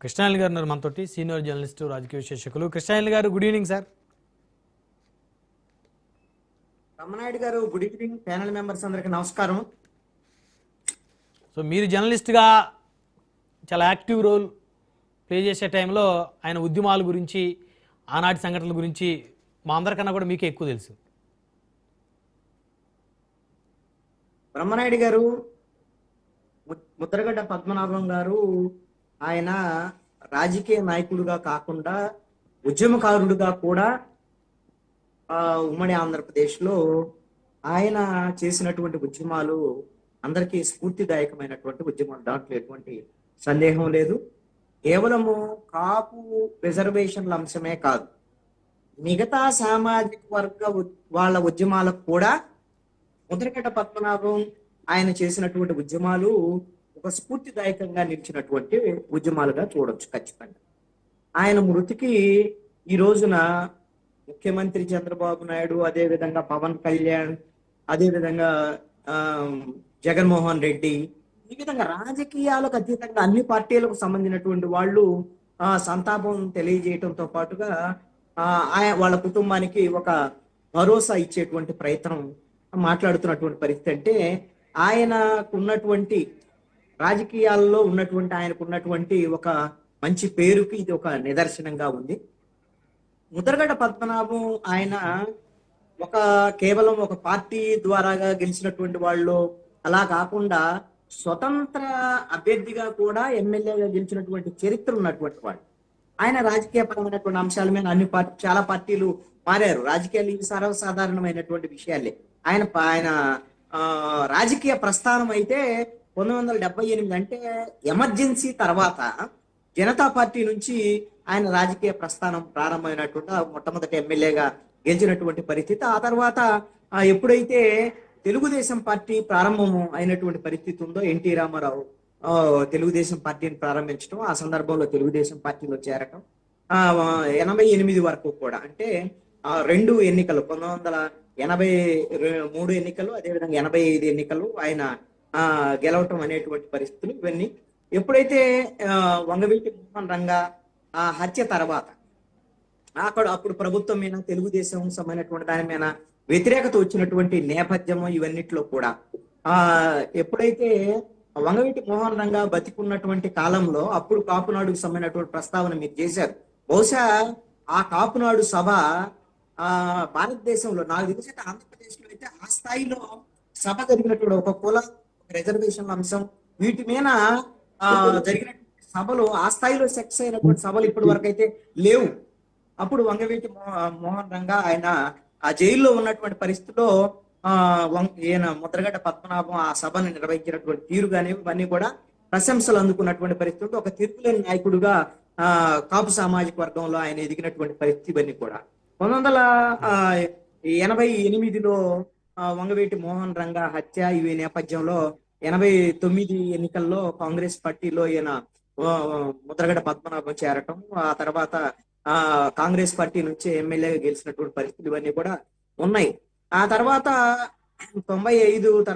కృష్ణాయల్ గారు ఉన్నారు మనతోటి, సీనియర్ జర్నలిస్టు, రాజకీయ విశ్లేషకులు. కృష్ణాయల్ గారు, గుడ్ ఈవినింగ్ సార్. రమణాయుడు గారు, గుడ్ ఈవినింగ్. ప్యానల్ మెంబర్స్ అందరికి నమస్కారం. సో మీరు జర్నలిస్ట్గా చాలా యాక్టివ్ రోల్ ప్లే చేసే టైంలో ఆయన ఉద్యమాల గురించి, ఆనాటి సంఘటనల గురించి మా అందరికన్నా కూడా మీకే ఎక్కువ తెలుసు. బ్రహ్మనాయుడు గారు, ముద్రగడ్డ పద్మనాభం గారు, ఆయన రాజకీయ నాయకుడుగా కాకుండా ఉద్యమకారుడుగా కూడా ఉమ్మడి ఆంధ్రప్రదేశ్లో ఆయన చేసినటువంటి ఉద్యమాలు అందరికీ స్ఫూర్తిదాయకమైనటువంటి ఉద్యమాలు, దాంట్లో ఎటువంటి సందేహం లేదు. కేవలము కాపు రిజర్వేషన్ల అంశమే కాదు, మిగతా సామాజిక వర్గ వాళ్ళ ఉద్యమాలకు కూడా ముద్రగడ్డ పద్మనాభం ఆయన చేసినటువంటి ఉద్యమాలు ఒక స్ఫూర్తిదాయకంగా నిలిచినటువంటి ఉద్యమాలుగా చూడొచ్చు ఖచ్చితంగా. ఆయన మృతికి ఈ రోజున ముఖ్యమంత్రి చంద్రబాబు నాయుడు, అదేవిధంగా పవన్ కళ్యాణ్, అదేవిధంగా జగన్మోహన్ రెడ్డి, ఈ విధంగా రాజకీయాలకు అతీతంగా అన్ని పార్టీలకు సంబంధించినటువంటి వాళ్ళు సంతాపం తెలియజేయటంతో పాటుగా వాళ్ళ కుటుంబానికి ఒక భరోసా ఇచ్చేటువంటి ప్రయత్నం మాట్లాడుతున్నటువంటి పరిస్థితి. అంటే ఆయనకున్నటువంటి రాజకీయాల్లో ఉన్నటువంటి ఆయనకున్నటువంటి ఒక మంచి పేరుకి ఇది ఒక నిదర్శనంగా ఉంది. ముద్రగడ్డ పద్మనాభం ఆయన కేవలం ఒక పార్టీ ద్వారాగా గెలిచినటువంటి వాళ్ళు అలా కాకుండా స్వతంత్ర అభ్యర్థిగా కూడా ఎమ్మెల్యేగా గెలిచినటువంటి చరిత్ర ఉన్నటువంటి వాడు. ఆయన రాజకీయపరమైనటువంటి అంశాల మీద చాలా పార్టీలు మారారు. రాజకీయాలు ఇవి సర్వసాధారణమైనటువంటి విషయాలే. ఆయన రాజకీయ ప్రస్థానం అయితే 1978 అంటే ఎమర్జెన్సీ తర్వాత జనతా పార్టీ నుంచి ఆయన రాజకీయ ప్రస్థానం ప్రారంభమైనటువంటి మొట్టమొదటి ఎమ్మెల్యేగా గెలిచినటువంటి పరిస్థితి. ఆ తర్వాత ఎప్పుడైతే తెలుగుదేశం పార్టీ ప్రారంభం అయినటువంటి పరిస్థితి ఉందో, ఎన్టీ రామారావు తెలుగుదేశం పార్టీని ప్రారంభించడం, ఆ సందర్భంలో తెలుగుదేశం పార్టీలో చేరటం, 88 వరకు కూడా, అంటే 2 ఎన్నికలు, 1983 ఎన్నికలు, అదేవిధంగా 85 ఎన్నికలు ఆయన గెలవటం అనేటువంటి పరిస్థితులు ఇవన్నీ ఎప్పుడైతే వంగవీటి మోహన్ రంగా హత్య తర్వాత అప్పుడు ప్రభుత్వం మీద, తెలుగుదేశం సంబంధించినటువంటి దాని మీద వ్యతిరేకత వచ్చినటువంటి నేపథ్యము ఇవన్నిట్లో కూడా ఎప్పుడైతే వంగవీటి మోహన్ రంగా బతికున్నటువంటి కాలంలో అప్పుడు కాపునాడుకు సంబంధించినటువంటి ప్రస్తావన మీరు చేశారు. బహుశా ఆ కాపునాడు సభ భారతదేశంలో, నాకు తెలిసి ఆంధ్రప్రదేశ్ లో అయితే ఆ స్థాయిలో సభ జరిగినటువంటి ఒక కుల రిజర్వేషన్ల అంశం వీటి మీద జరిగినటువంటి సభలు, ఆ స్థాయిలో సెక్స్ అయినటువంటి సభలు ఇప్పటి వరకు అయితే లేవు. అప్పుడు వంగవీటి మోహన్ రంగా ఆయన ఆ జైల్లో ఉన్నటువంటి పరిస్థితిలో ఈయన ముద్రగడ్డ పద్మనాభం ఆ సభను నిర్వహించినటువంటి తీరు కానీ ఇవన్నీ కూడా ప్రశంసలు అందుకున్నటువంటి పరిస్థితుల్లో ఒక తిరుగులేని నాయకుడుగా కాపు సామాజిక వర్గంలో ఆయన ఎదిగినటువంటి పరిస్థితి ఇవన్నీ కూడా. 1988లో వంగవీటి మోహన్ రంగా హత్య ఇవి నేపథ్యంలో 89 ఎన్నికల్లో కాంగ్రెస్ పార్టీలో ఈయన ముద్రగడ్డ పద్మనాభం చేరటం, ఆ తర్వాత కాంగ్రెస్ పార్టీ నుంచి ఎమ్మెల్యేగా గెలిచినటువంటి పరిస్థితులు ఇవన్నీ కూడా ఉన్నాయి. ఆ తర్వాత 95